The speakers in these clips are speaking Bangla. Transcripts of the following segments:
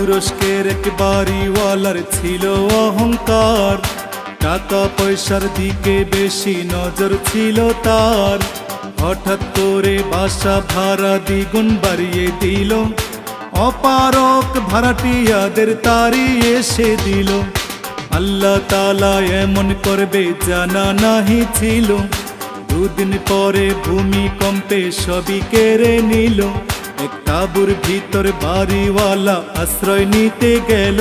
তুরস্কের এক বাড়িওয়ালার ছিল অহংকার, টাকা পয়সার দিকে বেশি নজর ছিল তার। হঠাৎ করে বাসা ভাড়া দ্বিগুণ বাড়িয়ে দিল, অপারক ভাড়াটিয়াদের তাড়িয়ে এসে দিল। আল্লাহ তাআলা এমন করবে জানা নাহি ছিল, দুদিন পরে ভূমিকম্পে সবই কেড়ে নিল। এক তাঁবুর ভিতর বাড়িওয়ালা আশ্রয় নিতে গেল,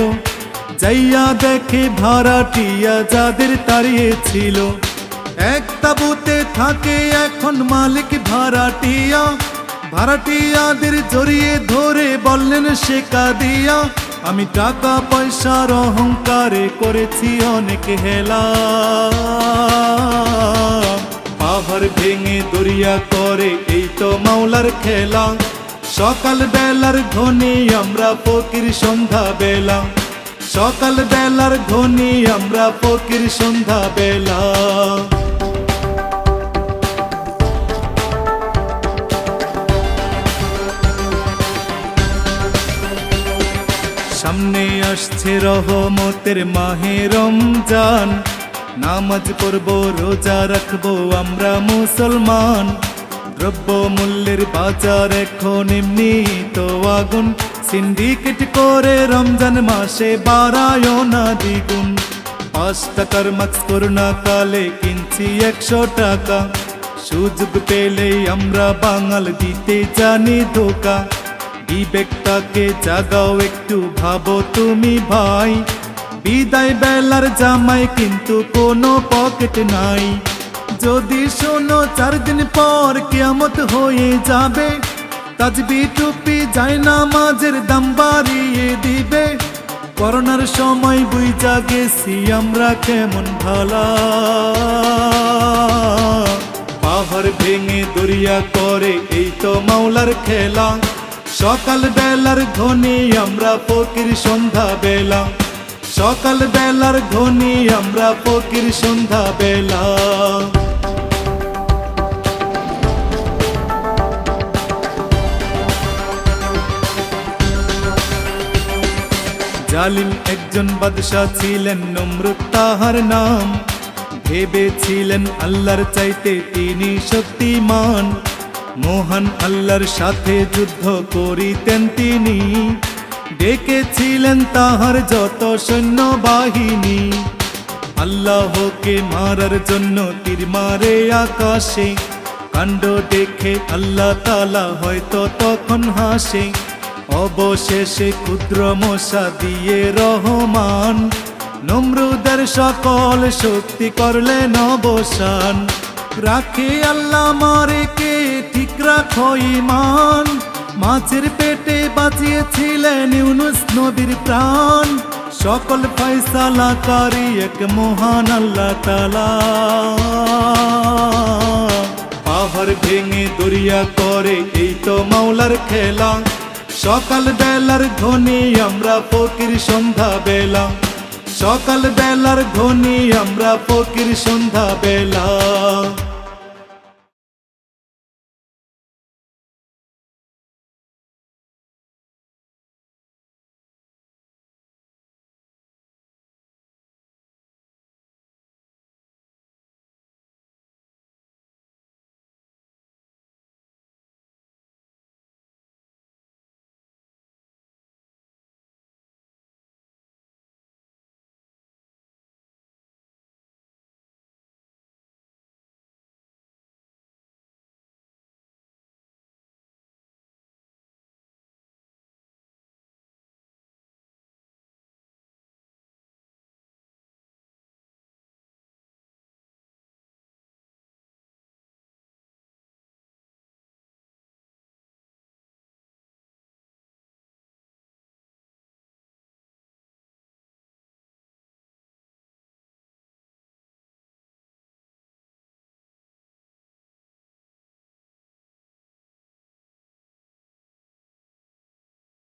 যাইয়া দেখে ভাড়াটিয়া যাদের তাড়িয়েছিল। এক তাঁবুতে থাকে এখন মালিক ভাড়াটিয়া, ভাড়াটিয়াদের জড়িয়ে ধরে বললেন সে কাঁদিয়া, আমি টাকা পয়সার অহংকারে করেছি অনেক হেলা। পাহাড় ভেঙে দরিয়া করে এই তো মাওলার খেলা। সকাল বেলার ধনী আমরা ফকির সন্ধ্যা বেলা, সকাল বেলার ধনী আমরা ফকির সন্ধ্যা বেলা। সামনে আসছে রহমতের মাহে রমজান, নামাজ পড়ব রোজা রাখবো আমরা মুসলমান। দ্রব্য মূল্যের বাজার এখন এমনি তো আগুন, সিন্ডিকেট করে রমজান মাসে বাড়ায় না দ্বিগুণ। 5 টাকার মাস্ক করোনা কালে কিনছি 100 টাকা, সুযোগ পেলেই আমরা বাঙাল দিতে জানি ধোকা। বিবেকটাকে জাগাও একটু ভাবো তুমি ভাই, বিদায় বেলার জামাই কিন্তু কোনো পকেট নাই। যদি শোনো 4 দিন পর কিয়ামত হয়ে যাবে, তাজবি টুপি যায় নামাজের দাম বাড়িয়ে দিবে। করোনার সময় বুঝা গেছি আমরা কেমন ভালা, পাহাড় ভেঙে দরিয়া করে এই তো মাওলার খেলা। সকাল বেলার ধনী আমরা ফকির সন্ধ্যা বেলা, সকাল বেলার ধনী আমরা ফকির সন্ধ্যা বেলা। জালিম একজন বাদশা ছিলেন, নমরুদ তাহার নাম। ভেবেছিলেন আল্লাহর চাইতে তিনি শক্তিমান, মহান আল্লাহর সাথে যুদ্ধ করিতেন তিনি। ডেকেছিলেন তাহার যত সৈন্যবাহিনী, আল্লাহকে মারার জন্য তীর মারে আকাশে। কাণ্ড দেখে আল্লাহ তাআলা হয়তো তখন হাসে, অবশেষে ক্ষুদ্র মশা দিয়ে রহমান নমরুদের সকল শক্তি করলেন অবসান। রাখে আল্লাহ মারে কে ঠিক রাখো ঈমান, মাছের পেটে বাঁচিয়েছিলেন ইউনুস নবীর প্রাণ। সকল ফয়সালাকারী এক মহান আল্লাহ তাআলা, পাহাড় ভেঙে দরিয়া করে এই তো মাওলার খেলা। সকাল বেলার ধনী আমরা ফকির সন্ধ্যা বেলা, সকাল বেলার ধনী আমরা ফকির সন্ধ্যা বেলা।